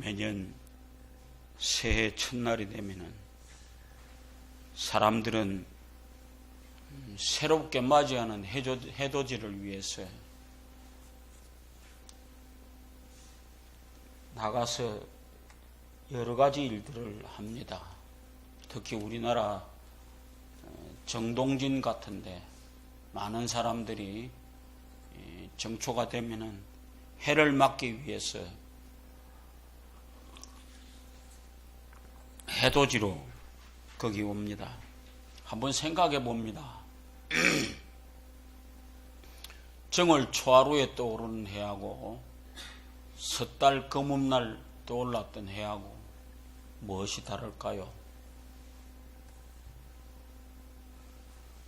매년 새해 첫날이 되면은 사람들은 새롭게 맞이하는 해돋이를 위해서 나가서 여러 가지 일들을 합니다. 특히 우리나라 정동진 같은데 많은 사람들이 정초가 되면은 해를 맞기 위해서 해돋이로 거기 옵니다. 한번 생각해 봅니다. 정월 초하루에 떠오르는 해하고 섣달 금음날 떠올랐던 해하고 무엇이 다를까요?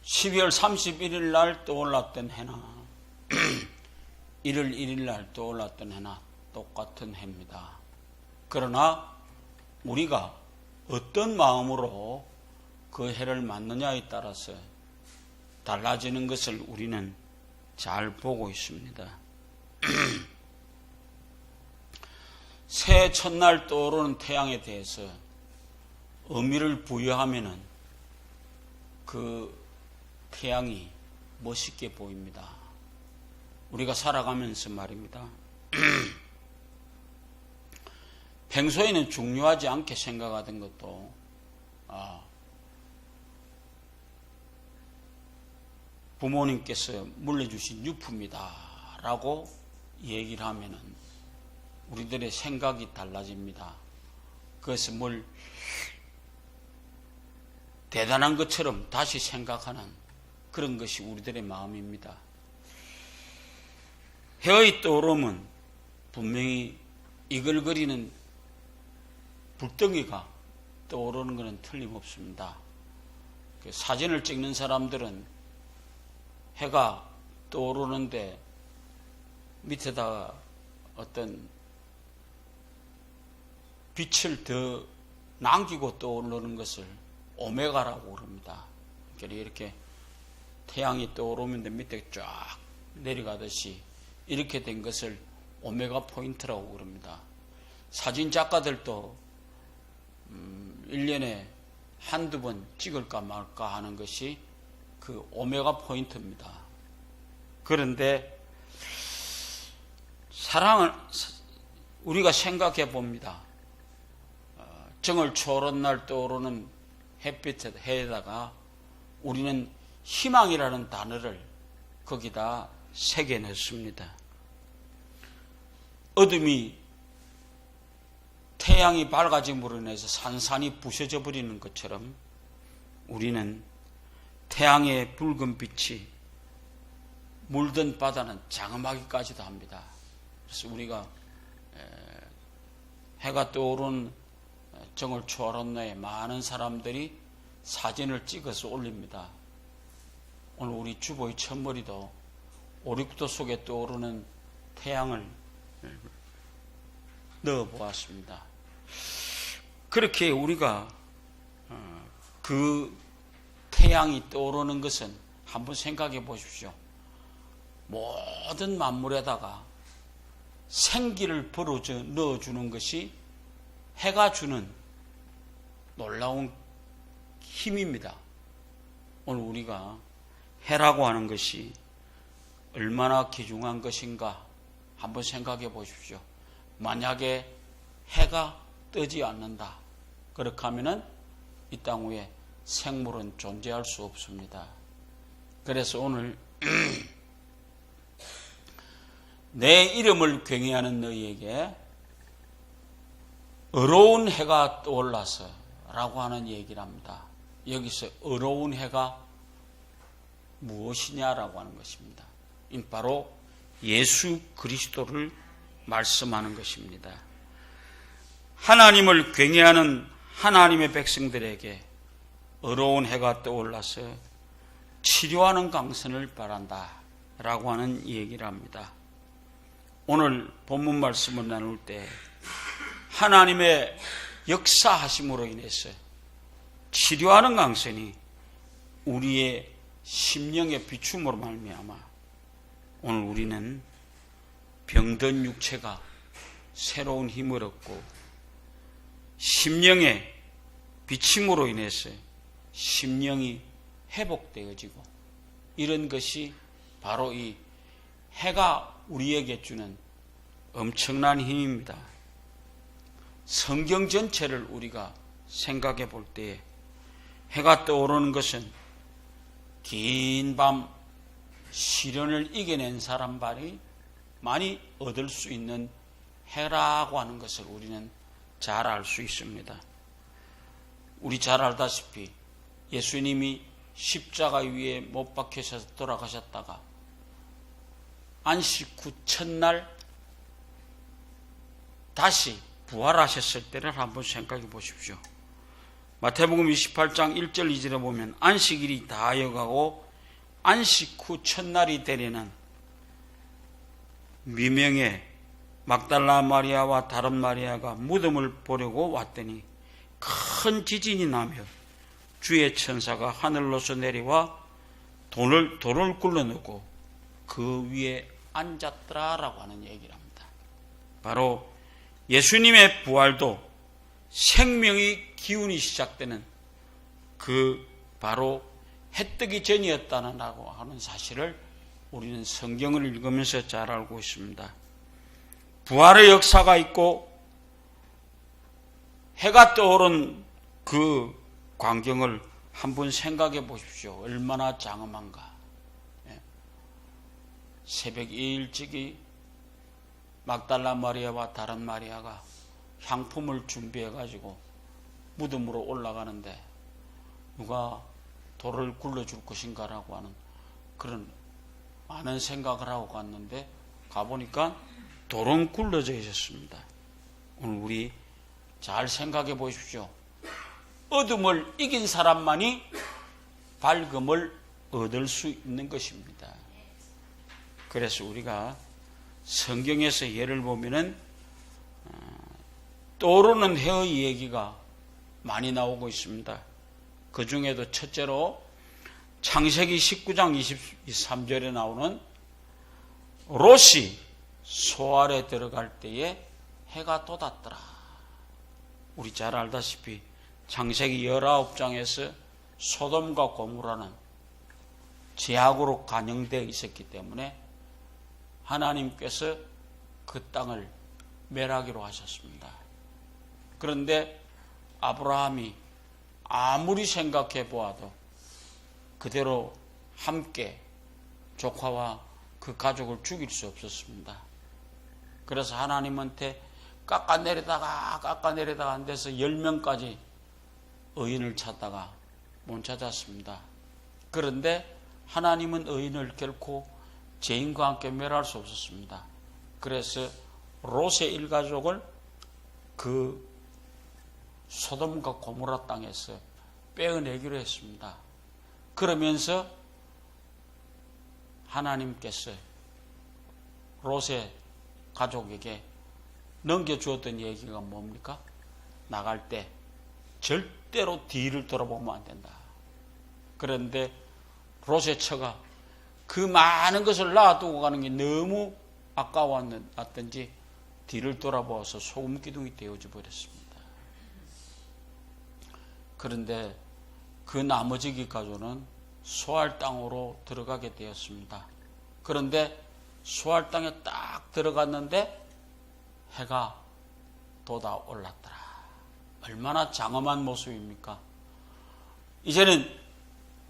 12월 31일 날 떠올랐던 해나 1월 1일 날 떠올랐던 해나 똑같은 해입니다. 그러나 우리가 어떤 마음으로 그 해를 맞느냐에 따라서 달라지는 것을 우리는 잘 보고 있습니다. 새해 첫날 떠오르는 태양에 대해서 의미를 부여하면은 그 태양이 멋있게 보입니다. 우리가 살아가면서 말입니다. 평소에는 중요하지 않게 생각하던 것도 부모님께서 물려주신 유품이다 라고 얘기를 하면은 우리들의 생각이 달라집니다. 그래서 뭘 대단한 것처럼 다시 생각하는 그런 것이 우리들의 마음입니다. 해의 떠오름은 분명히 이글거리는 불덩이가 떠오르는 것은 틀림없습니다. 사진을 찍는 사람들은 해가 떠오르는데 밑에다가 어떤 빛을 더 남기고 떠오르는 것을 오메가라고 그럽니다. 이렇게 태양이 떠오르면 밑에 쫙 내려가듯이 이렇게 된 것을 오메가 포인트라고 그럽니다. 사진 작가들도 1년에 한두 번 찍을까 말까 하는 것이 그 오메가 포인트입니다. 그런데 사랑을 우리가 생각해 봅니다. 정월 초하룻 날 떠오르는 햇빛 해에다가 우리는 희망이라는 단어를 거기다 새겨냈습니다. 어둠이 태양이 밝아짐으로 인해서 산산이 부셔져 버리는 것처럼 우리는 태양의 붉은 빛이 물든 바다는 장엄하기까지도 합니다. 그래서 우리가 해가 떠오른 정월 초하룻 날에 많은 사람들이 사진을 찍어서 올립니다. 오늘 우리 주보의 첫머리도 오륙도 속에 떠오르는 태양을 넣어보았습니다. 그렇게 우리가 그 태양이 떠오르는 것은 한번 생각해 보십시오. 모든 만물에다가 생기를 불어넣어 넣어주는 것이 해가 주는 놀라운 힘입니다. 오늘 우리가 해라고 하는 것이 얼마나 귀중한 것인가 한번 생각해 보십시오. 만약에 해가 뜨지 않는다. 그렇게 하면은 이 땅 위에 생물은 존재할 수 없습니다. 그래서 오늘 내 이름을 경외하는 너희에게 어려운 해가 떠올라서 라고 하는 얘기를 합니다. 여기서 어려운 해가 무엇이냐라고 하는 것입니다. 바로 예수 그리스도를 말씀하는 것입니다. 하나님을 경외하는 하나님의 백성들에게 어려운 해가 떠올라서 치료하는 강선을 바란다 라고 하는 얘기를 합니다. 오늘 본문 말씀을 나눌 때 하나님의 역사하심으로 인해서 치료하는 강선이 우리의 심령의 비춤으로 말미암아 오늘 우리는 병든 육체가 새로운 힘을 얻고 심령의 비침으로 인해서 심령이 회복되어지고, 이런 것이 바로 이 해가 우리에게 주는 엄청난 힘입니다. 성경 전체를 우리가 생각해 볼 때에 해가 떠오르는 것은 긴 밤 시련을 이겨낸 사람만이 많이 얻을 수 있는 해라고 하는 것을 우리는 잘 알 수 있습니다. 우리 잘 알다시피 예수님이 십자가 위에 못 박히셔서 돌아가셨다가 안식 후 첫날 다시 부활하셨을 때를 한번 생각해 보십시오. 마태복음 28장 1절 2절에 보면 안식일이 다하여가고 안식 후 첫날이 되려는 미명의 막달라 마리아와 다른 마리아가 무덤을 보려고 왔더니 큰 지진이 나며 주의 천사가 하늘로서 내려와 돌을 굴러넣고 그 위에 앉았더라라고 하는 얘기를 합니다. 바로 예수님의 부활도 생명의 기운이 시작되는 그 바로 해뜨기 전이었다라고 하는 사실을 우리는 성경을 읽으면서 잘 알고 있습니다. 부활의 역사가 있고 해가 떠오른 그 광경을 한번 생각해 보십시오. 얼마나 장엄한가. 새벽 일찍이 막달라 마리아와 다른 마리아가 향품을 준비해 가지고 무덤으로 올라가는데 누가 돌을 굴러줄 것인가라고 하는 그런 많은 생각을 하고 갔는데 가보니까 돌은 굴러져 있었습니다. 오늘 우리 잘 생각해 보십시오. 어둠을 이긴 사람만이 밝음을 얻을 수 있는 것입니다. 그래서 우리가 성경에서 예를 보면은 떠오르는 해의 얘기가 많이 나오고 있습니다. 그 중에도 첫째로 창세기 19장 23절에 나오는 롯이 소알에 들어갈 때에 해가 돋았더라. 우리 잘 알다시피 창세기 19장에서 소돔과 고모라는 제약으로 간영되어 있었기 때문에 하나님께서 그 땅을 멸하기로 하셨습니다. 그런데 아브라함이 아무리 생각해 보아도 그대로 함께 조카와 그 가족을 죽일 수 없었습니다. 그래서 하나님한테 깎아내리다가 안 돼서 10명까지 의인을 찾다가 못 찾았습니다. 그런데 하나님은 의인을 결코 죄인과 함께 멸할 수 없었습니다. 그래서 롯의 일가족을 그 소돔과 고모라 땅에서 빼어내기로 했습니다. 그러면서 하나님께서 롯의 가족에게 넘겨주었던 얘기가 뭡니까? 나갈 때 절대로 뒤를 돌아보면 안 된다. 그런데 롯의 처가 그 많은 것을 놔두고 가는 게 너무 아까웠던지 뒤를 돌아보아서 소금 기둥이 되어져 버렸습니다. 그런데 그 나머지 가족은 소알 땅으로 들어가게 되었습니다. 그런데 소알 땅에 딱 들어갔는데 해가 돋아올랐더라. 얼마나 장엄한 모습입니까? 이제는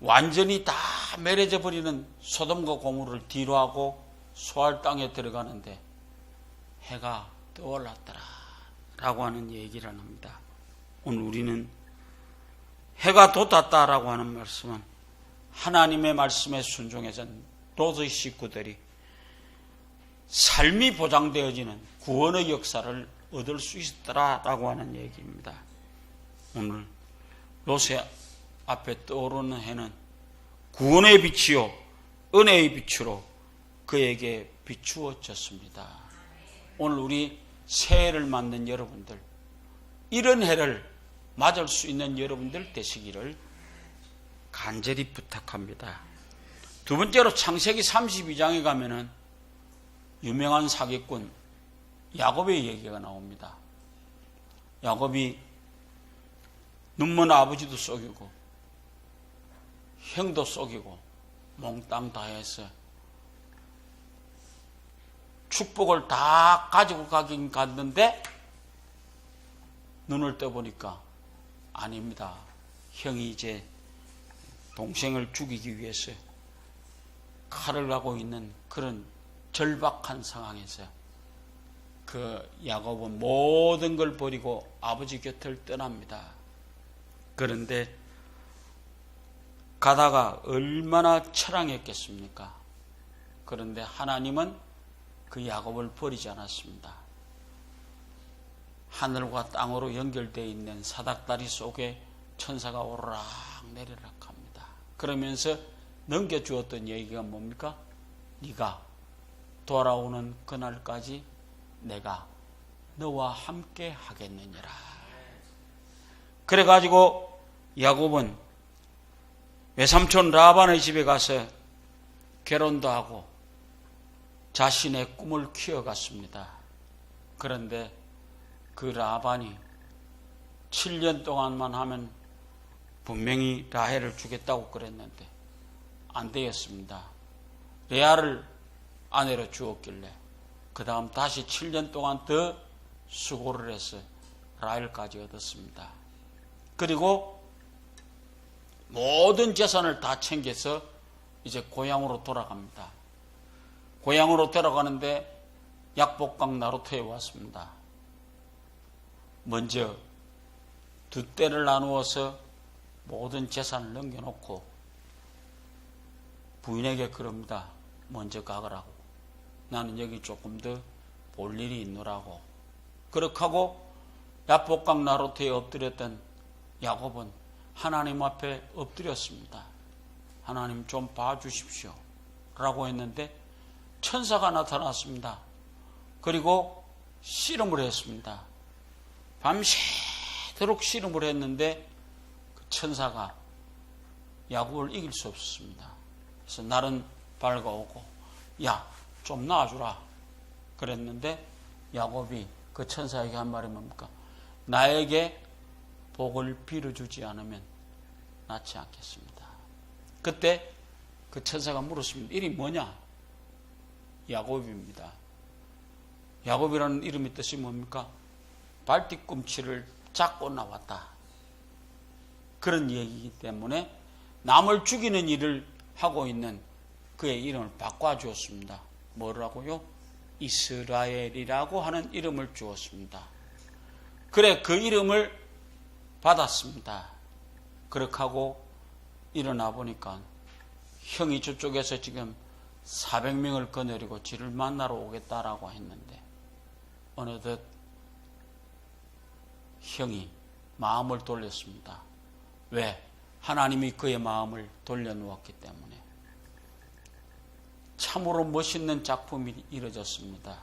완전히 다 멸해져 버리는 소돔과 고모를 뒤로하고 소알 땅에 들어가는데 해가 떠올랐더라 라고 하는 얘기를 합니다. 오늘 우리는 해가 돋았다라고 하는 말씀은 하나님의 말씀에 순종해서 롯의 식구들이 삶이 보장되어지는 구원의 역사를 얻을 수 있었더라라고 하는 얘기입니다. 오늘 롯의 앞에 떠오르는 해는 구원의 빛이요 은혜의 빛으로 그에게 비추어졌습니다. 오늘 우리 새해를 맞는 여러분들, 이런 해를 맞을 수 있는 여러분들 되시기를 간절히 부탁합니다. 두 번째로 창세기 32장에 가면은 유명한 사기꾼 야곱의 얘기가 나옵니다. 야곱이 눈먼 아버지도 속이고 형도 속이고 몽땅 다 해서 축복을 다 가지고 가긴 갔는데 눈을 떠보니까 아닙니다. 형이 이제 동생을 죽이기 위해서 칼을 가고 있는 그런 절박한 상황에서 그 야곱은 모든 걸 버리고 아버지 곁을 떠납니다. 그런데 가다가 얼마나 처량했겠습니까? 그런데 하나님은 그 야곱을 버리지 않았습니다. 하늘과 땅으로 연결되어 있는 사닥다리 속에 천사가 오르락 내리락 합니다. 그러면서 넘겨주었던 얘기가 뭡니까? 네가 돌아오는 그날까지 내가 너와 함께 하겠느니라. 그래가지고 야곱은 외삼촌 라반의 집에 가서 결혼도 하고 자신의 꿈을 키워갔습니다. 그런데 그 라반이 7년 동안만 하면 분명히 라헬을 주겠다고 그랬는데 안 되었습니다. 레아를 아내로 주었길래 그 다음 다시 7년 동안 더 수고를 해서 라헬까지 얻었습니다. 그리고 모든 재산을 다 챙겨서 이제 고향으로 돌아갑니다. 고향으로 돌아가는데 약복강 나루터에 왔습니다. 먼저 두 떼를 나누어서 모든 재산을 넘겨놓고 부인에게 그럽니다. 먼저 가거라고. 나는 여기 조금 더 볼 일이 있노라고. 그렇게 하고 약복강 나루터에 엎드렸던 야곱은 하나님 앞에 엎드렸습니다. 하나님 좀 봐주십시오 라고 했는데 천사가 나타났습니다. 그리고 씨름을 했습니다. 밤새도록 씨름을 했는데 그 천사가 야곱을 이길 수 없었습니다. 그래서 날은 밝아오고 야, 좀 놔주라 그랬는데 야곱이 그 천사에게 한 말이 뭡니까? 나에게 복을 빌어주지 않으면 낫지 않겠습니다. 그때 그 천사가 물었습니다. 이름이 뭐냐? 야곱입니다. 야곱이라는 이름의 뜻이 뭡니까? 발뒤꿈치를 잡고 나왔다. 그런 얘기이기 때문에 남을 죽이는 일을 하고 있는 그의 이름을 바꿔주었습니다. 뭐라고요? 이스라엘이라고 하는 이름을 주었습니다. 그래, 그 이름을 받았습니다. 그렇게 하고 일어나 보니까 형이 저쪽에서 지금 400명을 거느리고 지를 만나러 오겠다라고 했는데 어느덧 형이 마음을 돌렸습니다. 왜? 하나님이 그의 마음을 돌려놓았기 때문에. 참으로 멋있는 작품이 이루어졌습니다.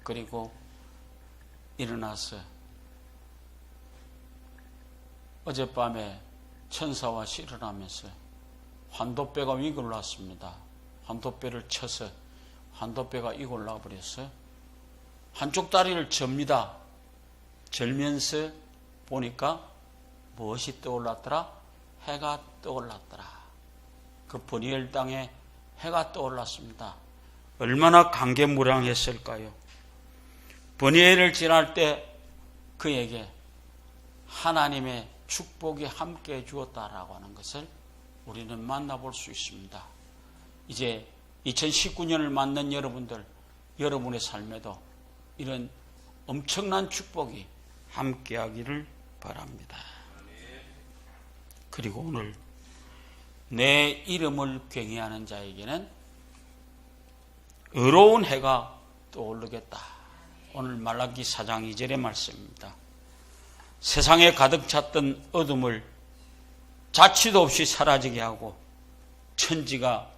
그리고 일어나서 어젯밤에 천사와 씨를 하면서 환도뼈가 위골났습니다. 환도뼈를 쳐서 환도뼈가 이골나버려서 한쪽 다리를 접니다. 절면서 보니까 무엇이 떠올랐더라? 해가 떠올랐더라. 그 브니엘 땅에 해가 떠올랐습니다. 얼마나 감개무량했을까요? 브니엘을 지날 때 그에게 하나님의 축복이 함께 주었다라고 하는 것을 우리는 만나볼 수 있습니다. 이제 2019년을 맞는 여러분들, 여러분의 삶에도 이런 엄청난 축복이 함께하기를 바랍니다. 그리고 오늘 내 이름을 경외하는 자에게는 의로운 해가 떠오르겠다. 오늘 말라기 4장 2절의 말씀입니다. 세상에 가득 찼던 어둠을 자취도 없이 사라지게 하고 천지가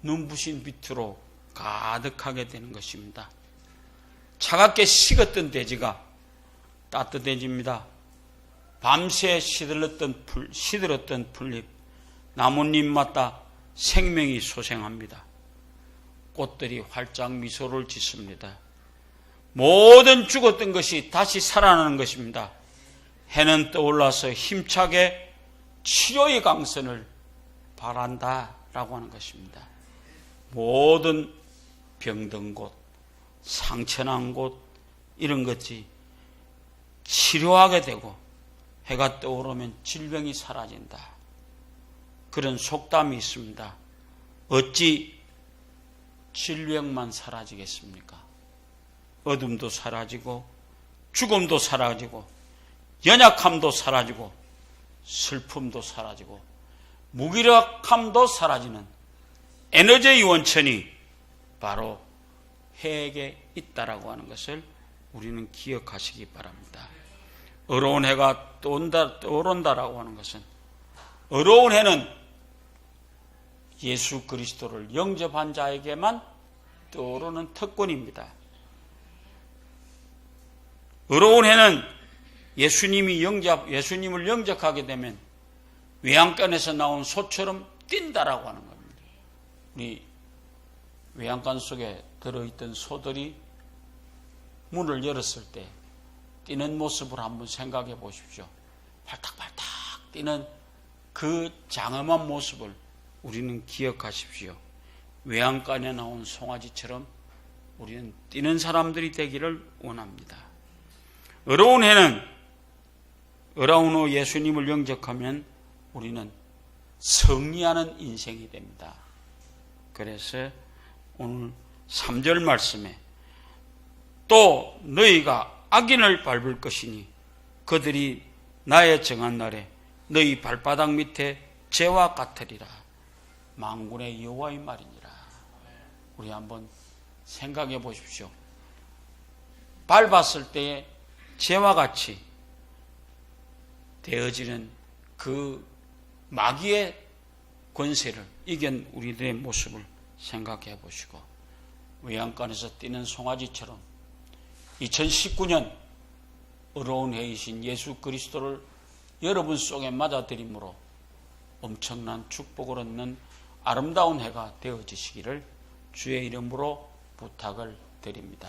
눈부신 빛으로 가득하게 되는 것입니다. 차갑게 식었던 대지가 따뜻해집니다. 밤새 시들었던 풀잎, 나뭇잎마다 생명이 솟생합니다. 꽃들이 활짝 미소를 짓습니다. 모든 죽었던 것이 다시 살아나는 것입니다. 해는 떠올라서 힘차게 치료의 강선을 바란다라고 하는 것입니다. 모든 병든 곳, 상처난 곳 이런 것이 치료하게 되고 해가 떠오르면 질병이 사라진다. 그런 속담이 있습니다. 어찌 질병만 사라지겠습니까? 어둠도 사라지고 죽음도 사라지고 연약함도 사라지고 슬픔도 사라지고 무기력함도 사라지는 에너지의 원천이 바로 해에게 있다라고 하는 것을 우리는 기억하시기 바랍니다. 어려운 해가 떠오른다라고 하는 것은 어려운 해는 예수 그리스도를 영접한 자에게만 떠오르는 특권입니다. 어려운 해는 예수님을 영접하게 되면 외양간에서 나온 소처럼 뛴다라고 하는 겁니다. 우리 외양간 속에 들어있던 소들이 문을 열었을 때 뛰는 모습을 한번 생각해 보십시오. 발탁발탁 뛰는 그 장엄한 모습을 우리는 기억하십시오. 외양간에 나온 송아지처럼 우리는 뛰는 사람들이 되기를 원합니다. 어려운 해는 어려운 후 예수님을 영접하면 우리는 승리하는 인생이 됩니다. 그래서 오늘 3절 말씀에 또 너희가 악인을 밟을 것이니 그들이 나의 정한 날에 너희 발바닥 밑에 재와 같으리라. 만군의 여호와의 말이니라. 우리 한번 생각해 보십시오. 밟았을 때의 재와 같이 되어지는 그 마귀의 권세를 이긴 우리들의 모습을 생각해 보시고 외양간에서 뛰는 송아지처럼 2019년 어려운 해이신 예수 그리스도를 여러분 속에 맞아들임으로 엄청난 축복을 얻는 아름다운 해가 되어지시기를 주의 이름으로 부탁을 드립니다.